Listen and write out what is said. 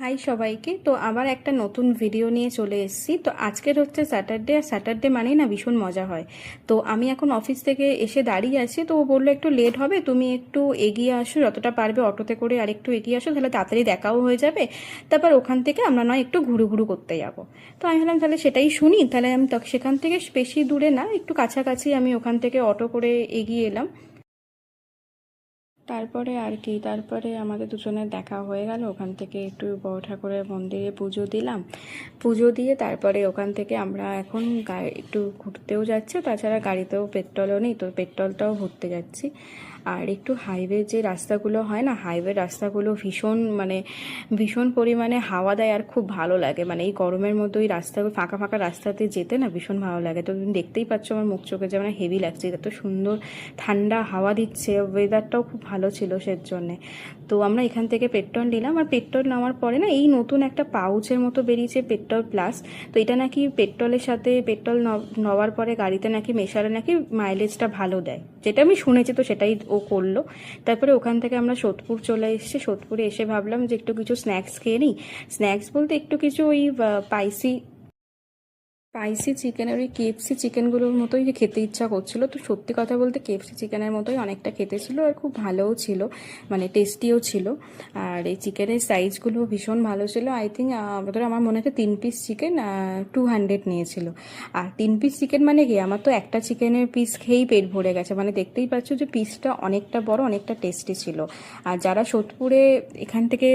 High সবাইকে। তো আবার একটা নতুন ভিডিও নিয়ে চলে এসেছি। তো আজকের হচ্ছে স্যাটারডে, আর স্যাটারডে মানেই না ভীষণ মজা হয়। তো আমি এখন অফিস থেকে এসে দাঁড়িয়ে আছি, তো ও বললো একটু লেট হবে, তুমি একটু এগিয়ে আসো, যতটা পারবে অটোতে করে আর একটু এগিয়ে আসো, তাহলে তাড়াতাড়ি দেখাও হয়ে যাবে। তারপর ওখান থেকে আমরা নয় একটু ঘুরু ঘুরু করতে যাবো। তো আমি ভাবলাম তাহলে সেটাই শুনি। তাহলে আমি সেখান থেকে বেশি দূরে না, একটু কাছাকাছি আমি ওখান থেকে অটো করে এগিয়ে এলাম। তারপরে আর কি, তারপরে আমাদের দুজনের দেখা হয়ে গেল। ওখান থেকে একটু বড় ঠাকুরের মন্দিরে পুজো দিলাম। পুজো দিয়ে তারপরে ওখান থেকে আমরা এখন একটু ঘুরতেও যাচ্ছি, তাছাড়া গাড়িতেও পেট্রোলও নেই, তো পেট্রোলটাও ভরতে যাচ্ছি। আর একটু হাইওয়ে যে রাস্তাগুলো হয় না, হাইওয়ে রাস্তাগুলো ভীষণ ভীষণ পরিমাণে হাওয়া দেয় আর খুব ভালো লাগে। মানে এই গরমের মধ্যে ওই রাস্তাগুলো ফাঁকা ফাঁকা রাস্তাতে যেতে না ভীষণ ভালো লাগে। তো তুমি দেখতেই পাচ্ছ আমার মুখ চোখে যেমন হেভি লাগছে, এত সুন্দর ঠান্ডা হাওয়া দিচ্ছে, ওয়েদারটাও খুব ভালো ছিল সের জন্যে। তো আমরা এখান থেকে পেট্রোল নিলাম, আর পেট্রোল নেওয়ার পরে না এই নতুন একটা পাউচের মতো বেরিয়েছে পেট্রোল প্লাস। তো এটা নাকি পেট্রোলের সাথে পেট্রোল নেওয়ার পরে গাড়িতে নাকি মেশালে নাকি মাইলেজটা ভালো দেয়, যেটা আমি শুনেছি। তো সেটাই ও করলো। তারপরে ওখান থেকে আমরা সোদপুর চলে এসেছি। সোদপুরে এসে ভাবলাম যে একটু কিছু স্ন্যাক্স খেয়ে নিই। স্ন্যাক্স বলতে একটু কিছু ওই স্পাইসি স্পাইসি চিকেনের ওই কেএফসি চিকেনগুলোর মতোই যে খেতে ইচ্ছা করছিল। তো সত্যি কথা বলতে কেএফসি চিকেনের মতোই অনেকটা খেতে ছিল, আর খুব ভালোও ছিল, মানে টেস্টিও ছিল। আর এই চিকেনের সাইজগুলো ভীষণ ভালো ছিল। আই থিঙ্ক ধরো আমার মনে হচ্ছে 3 পিস চিকেন 200 নিয়েছিল। আর 3 পিস চিকেন মানে কি, আমার তো একটা চিকেনের পিস খেয়েই পেট ভরে গেছে। মানে দেখতেই পাচ্ছ যে পিসটা অনেকটা বড়, অনেকটা টেস্টি ছিল। আর যারা সোদপুরে এখান থেকে